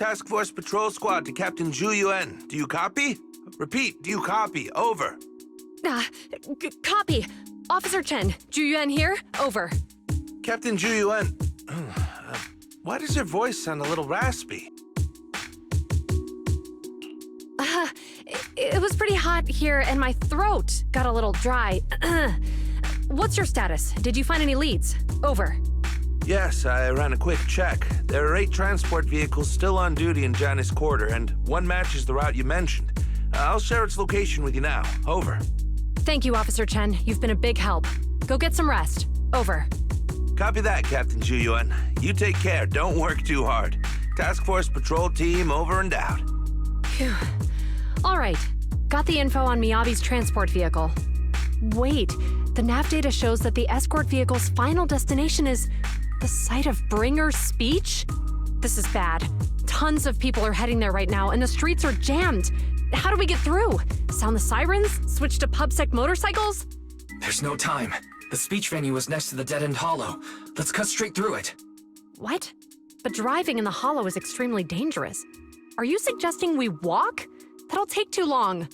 Task Force Patrol Squad to Captain Zhu Yuan. Do you copy? Repeat, do you copy? Over. Copy. Officer Chen, Zhu Yuan here. Over. Captain Zhu Yuan, why does your voice sound a little raspy? It was pretty hot here and my throat got a little dry. What's your status? Did you find any leads? Over. Yes, I ran a quick check. There are 8 transport vehicles still on duty in Janus Quarter, and one matches the route you mentioned. I'll share its location with you now. Over. Thank you, Officer Chen. You've been a big help. Go get some rest. Over. Copy that, Captain Zhu Yuan. You take care. Don't work too hard. Task Force Patrol Team over and out. Phew. All right. Got the info on Miyabi's transport vehicle. Wait, the nav data shows that the escort vehicle's final destination is the site of Bringer's speech? This is bad. Tons of people are heading there right now, and the streets are jammed. How do we get through? Sound the sirens? Switch to PubSec motorcycles? There's no time. The speech venue is next to the dead-end hollow. Let's cut straight through it. What? But driving in the hollow is extremely dangerous. Are you suggesting we walk? That'll take too long.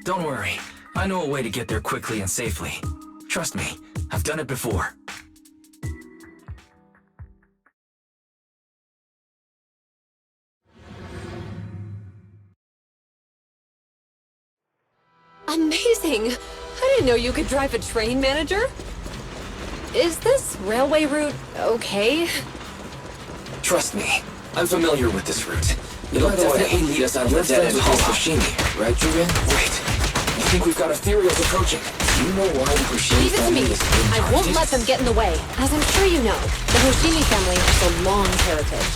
Don't worry. I know a way to get there quickly and safely. Trust me, I've done it before. Amazing! I didn't know you could drive a train, manager. Is this railway route okay? Trust me, I'm familiar with this route. It'll definitely lead us out of the dead-end hall Hoshimi, right, Julian? Wait, I think we've got ethereals approaching. Do you know why the Hoshimi Leave it to family me. is being I won't targeted? let them get in the way. As I'm sure you know, the Hoshimi family has a long heritage.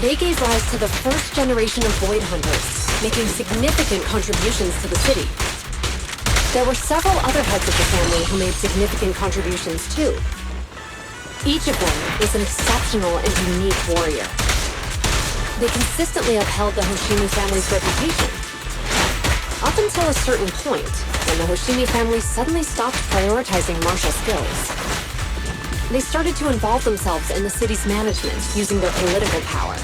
They gave rise to the first generation of Void Hunters, making significant contributions to the city. There were several other heads of the family who made significant contributions too. Each of them is an exceptional and unique warrior. They consistently upheld the Hoshimi family's reputation. Up until a certain point, when the Hoshimi family suddenly stopped prioritizing martial skills. They started to involve themselves in the city's management using their political power.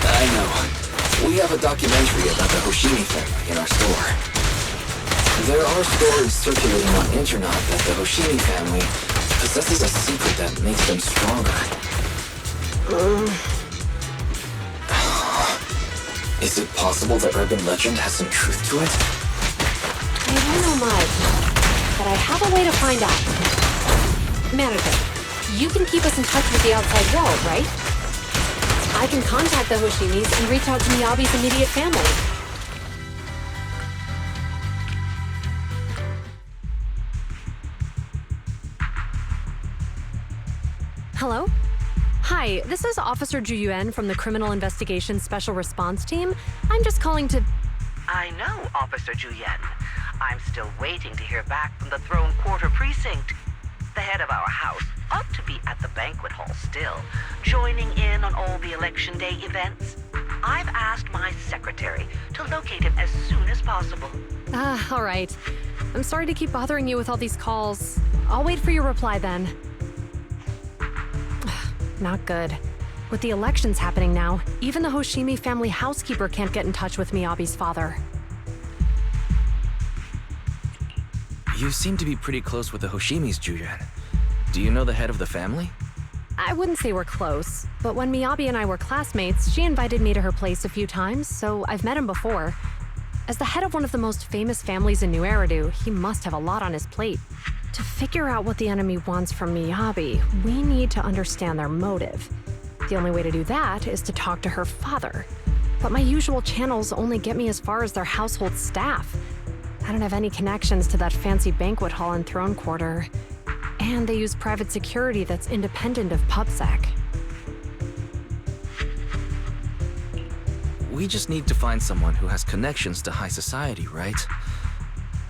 I know. We have a documentary about the Hoshimi family in our store. There are stories circulating on internet that the Hoshimi family possesses a secret that makes them stronger. Is it possible the urban legend has some truth to it? I don't know much, but I have a way to find out. Manager, you can keep us in touch with the outside world, right? I can contact the Hoshimis and reach out to Miyabi's immediate family. Hello? Hi, this is Officer Zhu Yuan from the Criminal Investigations Special Response Team. I'm just calling to... I know, Officer Zhu Yuan. I'm still waiting to hear back from the Throne Quarter Precinct. The head of our house ought to be at the banquet hall still, joining in on all the Election Day events. I've asked my secretary to locate him as soon as possible. All right. I'm sorry to keep bothering you with all these calls. I'll wait for your reply then. Not good. With the elections happening now, even the Hoshimi family housekeeper can't get in touch with Miyabi's father. You seem to be pretty close with the Hoshimis, Julian. Do you know the head of the family? I wouldn't say we're close, but when Miyabi and I were classmates, she invited me to her place a few times, so I've met him before. As the head of one of the most famous families in New Eridu, he must have a lot on his plate. To figure out what the enemy wants from Miyabi, we need to understand their motive. The only way to do that is to talk to her father. But my usual channels only get me as far as their household staff. I don't have any connections to that fancy banquet hall in Throne Quarter. And they use private security that's independent of PubSec. We just need to find someone who has connections to high society, right?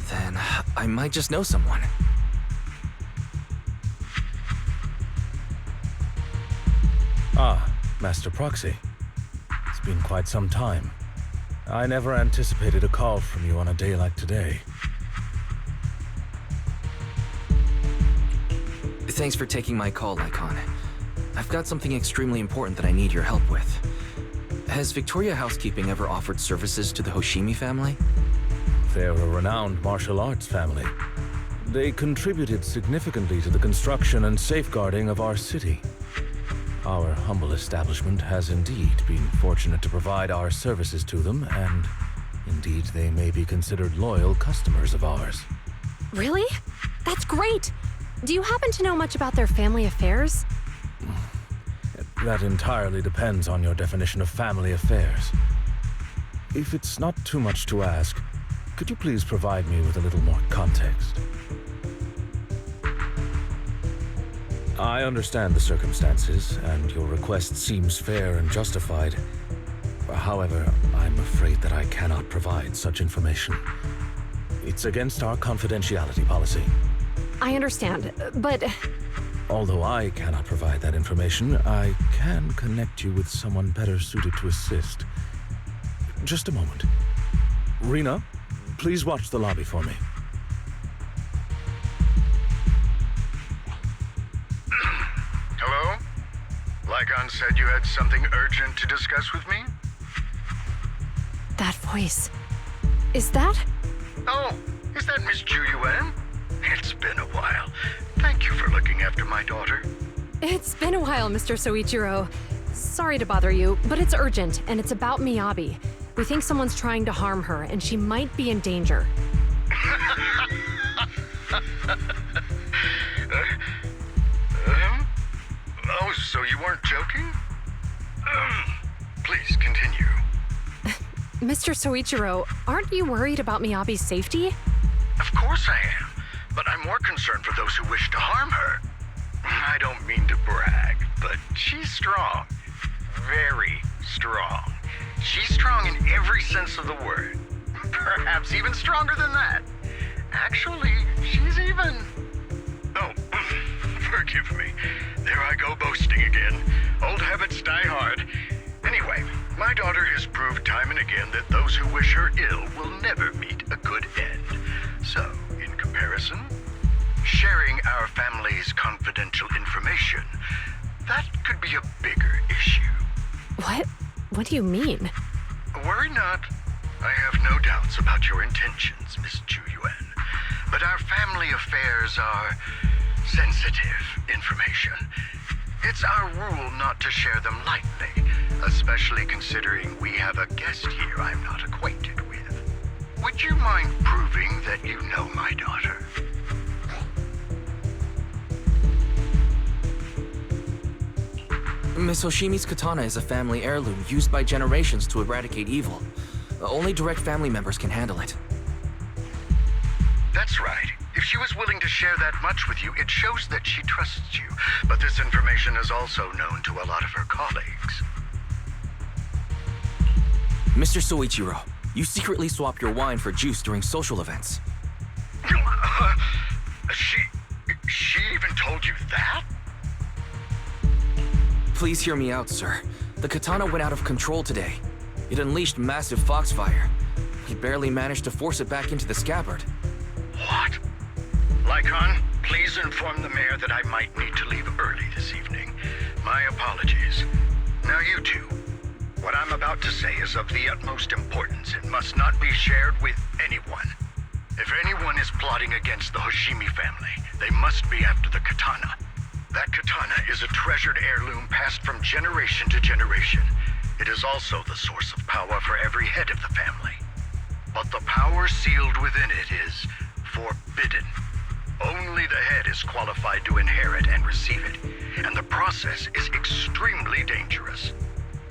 Then I might just know someone. Ah, Master Proxy. It's been quite some time. I never anticipated a call from you on a day like today. Thanks for taking my call, Icon. I've got something extremely important that I need your help with. Has Victoria Housekeeping ever offered services to the Hoshimi family? They're a renowned martial arts family. They contributed significantly to the construction and safeguarding of our city. Our humble establishment has indeed been fortunate to provide our services to them, and indeed they may be considered loyal customers of ours. Really? That's great! Do you happen to know much about their family affairs? That entirely depends on your definition of family affairs. If it's not too much to ask, could you please provide me with a little more context? I understand the circumstances, and your request seems fair and justified. However, I'm afraid that I cannot provide such information. It's against our confidentiality policy. I understand, but... Although I cannot provide that information, I can connect you with someone better suited to assist. Just a moment. Rena, please watch the lobby for me. Hello? Lycon said you had something urgent to discuss with me? That voice... Is that... Oh, is that Miss Ju Yuan? It's been a while. Thank you for looking after my daughter. It's been a while, Mr. Soichiro. Sorry to bother you, but it's urgent, and it's about Miyabi. We think someone's trying to harm her, and she might be in danger. Oh, so you weren't joking? Please, continue. Mr. Soichiro, aren't you worried about Miyabi's safety? Of course I am, but I'm more concerned for those who wish to harm her. I don't mean to brag, but she's strong. Very strong. She's strong in every sense of the word. Perhaps even stronger than that. Actually, she's even... Oh, forgive me. There I go boasting again. Old habits die hard. Anyway, my daughter has proved time and again that those who wish her ill will never meet a good end. So, in comparison, sharing our family's confidential information, that could be a bigger issue. What? What do you mean? Worry not. I have no doubts about your intentions, Miss Ju Yuan. But our family affairs are sensitive information. It's our rule not to share them lightly, especially considering we have a guest here I'm not acquainted with. Would you mind proving that you know my daughter? Miss Hoshimi's katana is a family heirloom used by generations to eradicate evil. Only direct family members can handle it. That's right. If she was willing to share that much with you, it shows that she trusts you. But this information is also known to a lot of her colleagues. Mr. Soichiro, you secretly swap your wine for juice during social events. She even told you that? Please hear me out, sir. The katana went out of control today. It unleashed massive foxfire. He barely managed to force it back into the scabbard. What? Lycon, please inform the mayor that I might need to leave early this evening. My apologies. Now you two. What I'm about to say is of the utmost importance and must not be shared with anyone. If anyone is plotting against the Hoshimi family, they must be after the katana. That katana is a treasured heirloom passed from generation to generation. It is also the source of power for every head of the family. But the power sealed within it is forbidden. Only the head is qualified to inherit and receive it, and the process is extremely dangerous.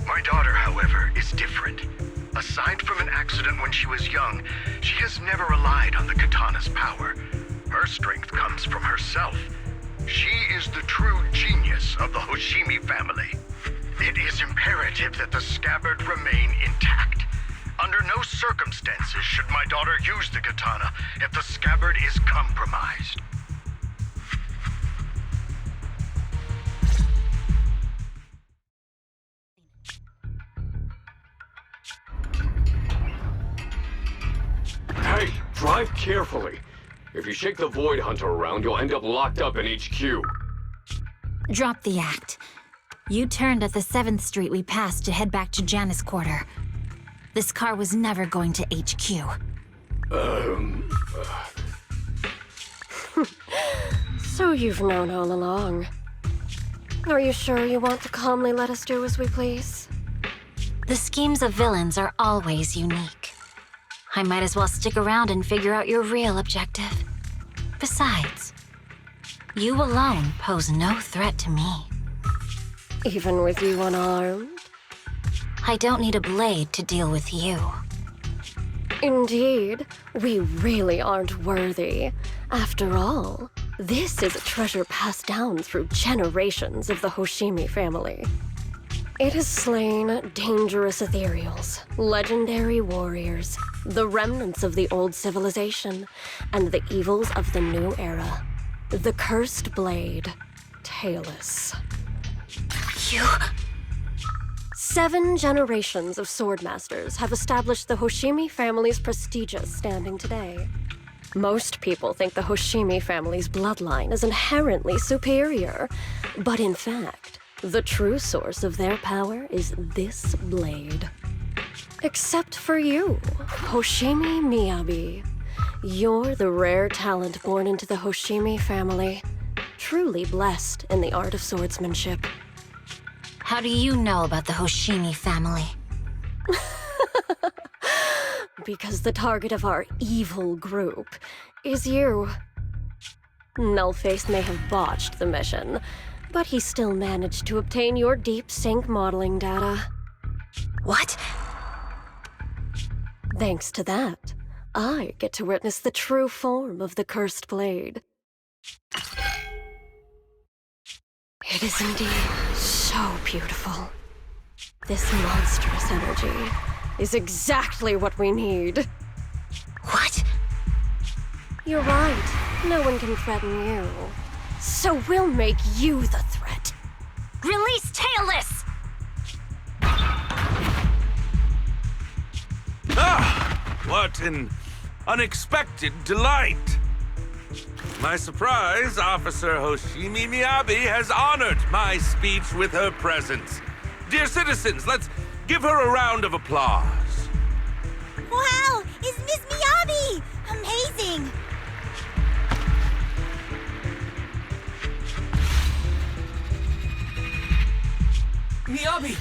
My daughter, however, is different. Aside from an accident when she was young, she has never relied on the katana's power. Her strength comes from herself. She is the true genius of the Hoshimi family. It is imperative that the scabbard remain intact. Under no circumstances should my daughter use the katana if the scabbard is compromised. Hey, drive carefully. If you shake the Void Hunter around, you'll end up locked up in HQ. Drop the act. You turned at the 7th Street we passed to head back to Janice Quarter. This car was never going to HQ. So you've known all along. Are you sure you want to calmly let us do as we please? The schemes of villains are always unique. I might as well stick around and figure out your real objective. Besides, you alone pose no threat to me. Even with you unarmed? I don't need a blade to deal with you. Indeed, we really aren't worthy. After all, this is a treasure passed down through generations of the Hoshimi family. It has slain dangerous ethereals, legendary warriors, the remnants of the old civilization, and the evils of the new era. The cursed blade, Tailless. You... 7 generations of swordmasters have established the Hoshimi family's prestigious standing today. Most people think the Hoshimi family's bloodline is inherently superior, but in fact, the true source of their power is this blade. Except for you, Hoshimi Miyabi. You're the rare talent born into the Hoshimi family, truly blessed in the art of swordsmanship. How do you know about the Hoshimi family? Because the target of our evil group is you. Nullface may have botched the mission, but he still managed to obtain your deep sync modeling data. What? Thanks to that, I get to witness the true form of the cursed blade. It is indeed so beautiful. This monstrous energy is exactly what we need. What? You're right. No one can threaten you. So we'll make you the threat. Release Tailless! Ah! What an unexpected delight! My surprise, Officer Hoshimi Miyabi has honored my speech with her presence. Dear citizens, let's give her a round of applause. Wow! It's Miss Miyabi! Amazing! Miyabi!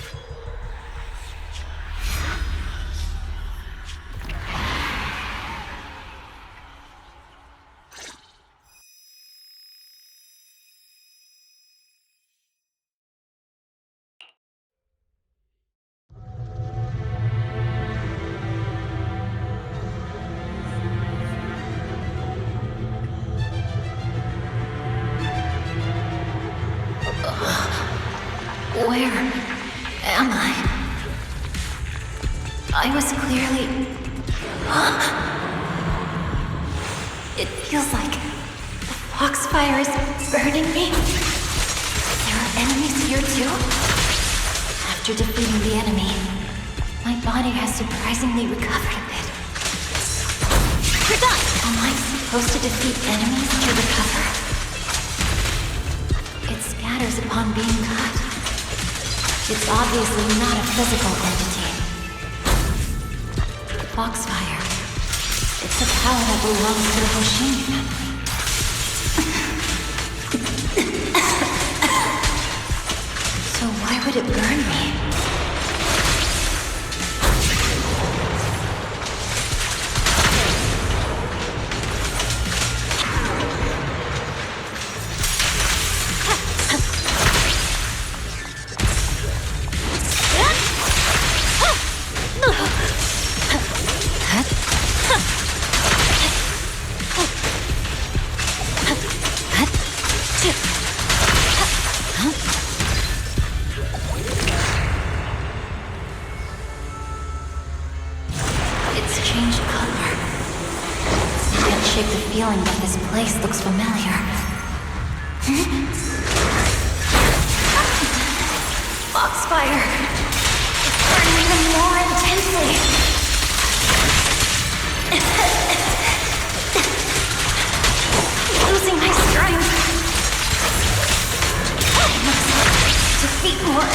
Where am I? I was clearly... It feels like the foxfire is burning me. There are enemies here too? After defeating the enemy, my body has surprisingly recovered a bit. You're done! Am I supposed to defeat enemies to recover? It scatters upon being cut. It's obviously not a physical entity. Foxfire. It's a power that belongs to the Hoshimi family. So why would it burn me? Feeling that this place looks familiar. Foxfire! It's burning even more intensely! Losing my strength! I must defeat more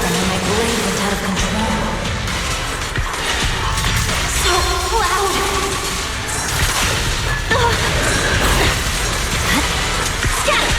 them when my blade went out of control. So loud! Scatter!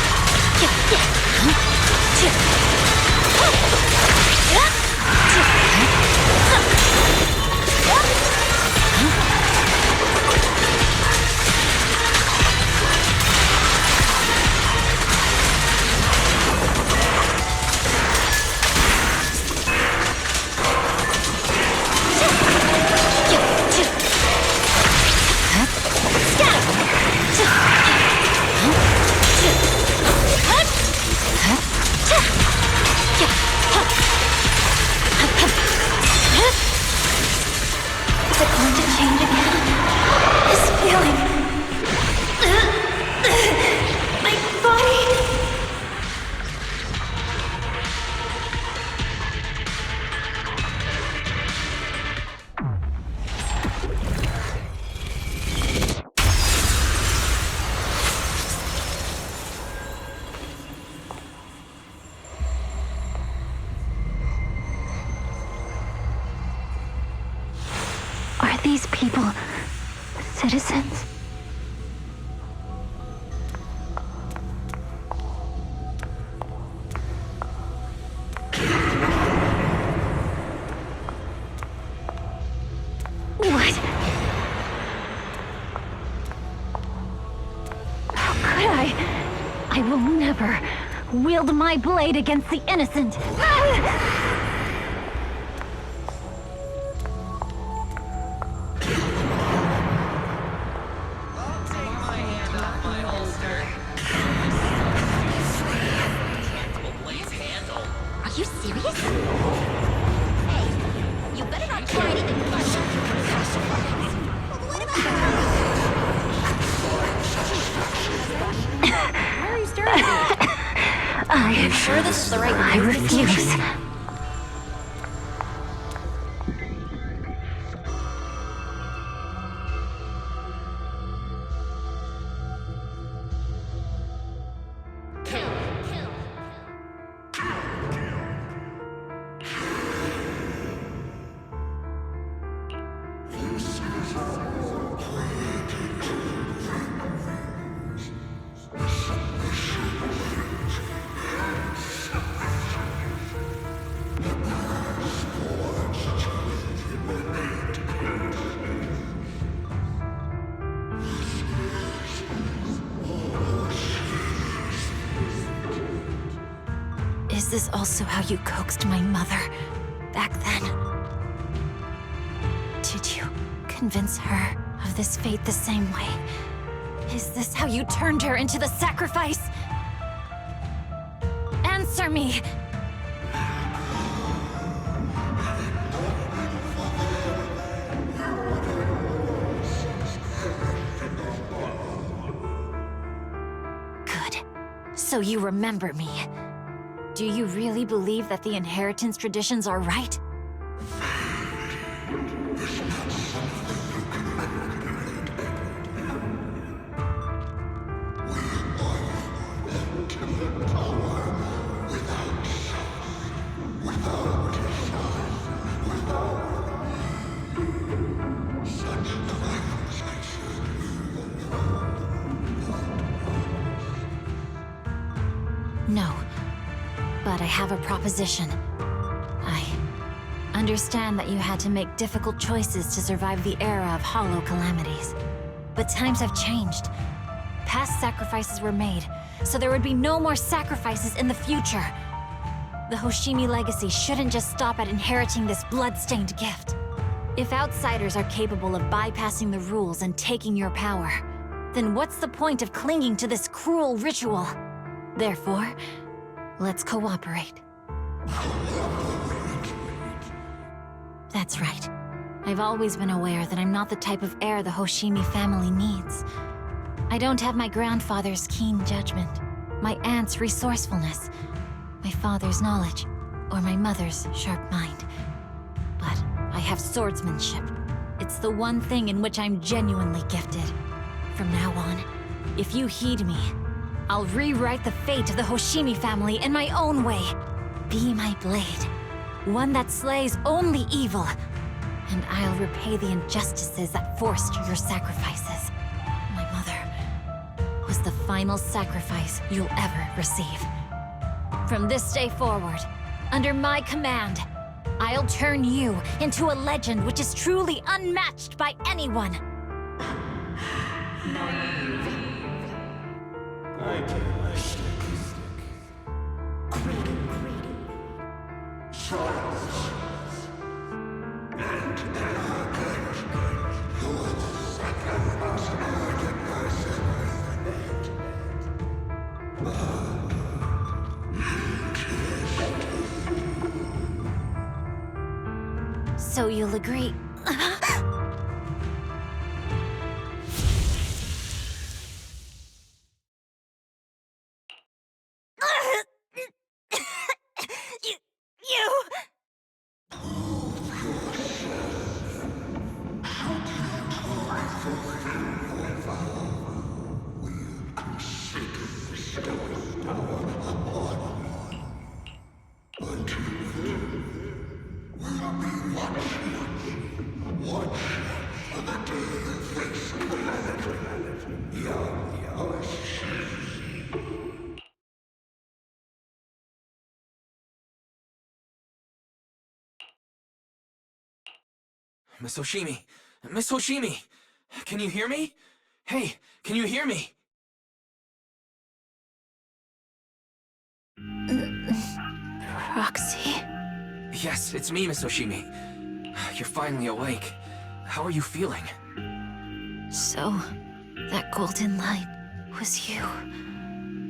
Is it going to change again? This feeling. My body. Are these people citizens? What? How could I? I will never wield my blade against the innocent. Are you serious? Hey, you better not try anything funny. Why are you staring at me? Are you sure this is the right I way to refuse. Is this also how you coaxed my mother back then? Did you convince her of this fate the same way? Is this how you turned her into the sacrifice? Answer me! Good. So you remember me. Do you really believe that the inheritance traditions are right? No. But I have a proposition. I understand that you had to make difficult choices to survive the era of hollow calamities. But times have changed. Past sacrifices were made, so there would be no more sacrifices in the future. The Hoshimi legacy shouldn't just stop at inheriting this blood-stained gift. If outsiders are capable of bypassing the rules and taking your power, then what's the point of clinging to this cruel ritual? Therefore, let's cooperate. That's right. I've always been aware that I'm not the type of heir the Hoshimi family needs. I don't have my grandfather's keen judgment, my aunt's resourcefulness, my father's knowledge, or my mother's sharp mind. But I have swordsmanship. It's the one thing in which I'm genuinely gifted. From now on, if you heed me, I'll rewrite the fate of the Hoshimi family in my own way. Be my blade, one that slays only evil. And I'll repay the injustices that forced your sacrifices. My mother was the final sacrifice you'll ever receive. From this day forward, under my command, I'll turn you into a legend which is truly unmatched by anyone. So you'll agree. Miss Hoshimi! Miss Hoshimi! Can you hear me? Hey, can you hear me? Roxy? Yes, it's me, Miss Hoshimi. You're finally awake. How are you feeling? So, that golden light was you.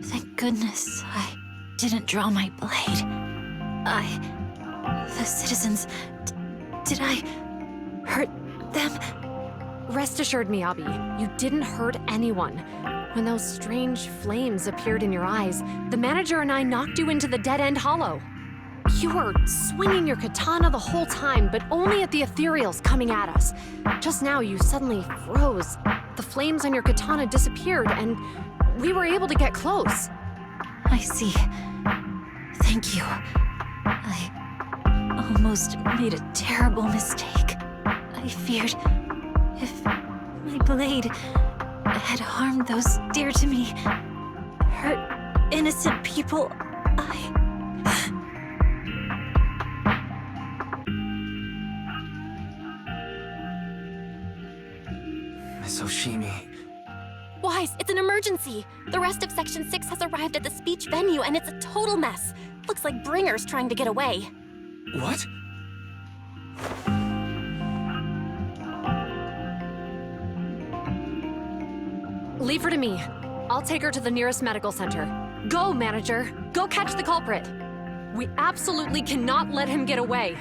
Thank goodness I didn't draw my blade. The citizens... did I hurt them? Rest assured, Miyabi, you didn't hurt anyone. When those strange flames appeared in your eyes, the manager and I knocked you into the dead-end hollow. You were swinging your katana the whole time, but only at the ethereals coming at us. Just now, you suddenly froze. The flames on your katana disappeared, and we were able to get close. I see. Thank you. I almost made a terrible mistake. I feared if my blade had harmed those dear to me, hurt innocent people, Miss Hoshimi... Wise, it's an emergency. The rest of Section 6 has arrived at the speech venue, and it's a total mess. Looks like Bringer's trying to get away. What? Leave her to me. I'll take her to the nearest medical center. Go, manager. Go catch the culprit. We absolutely cannot let him get away.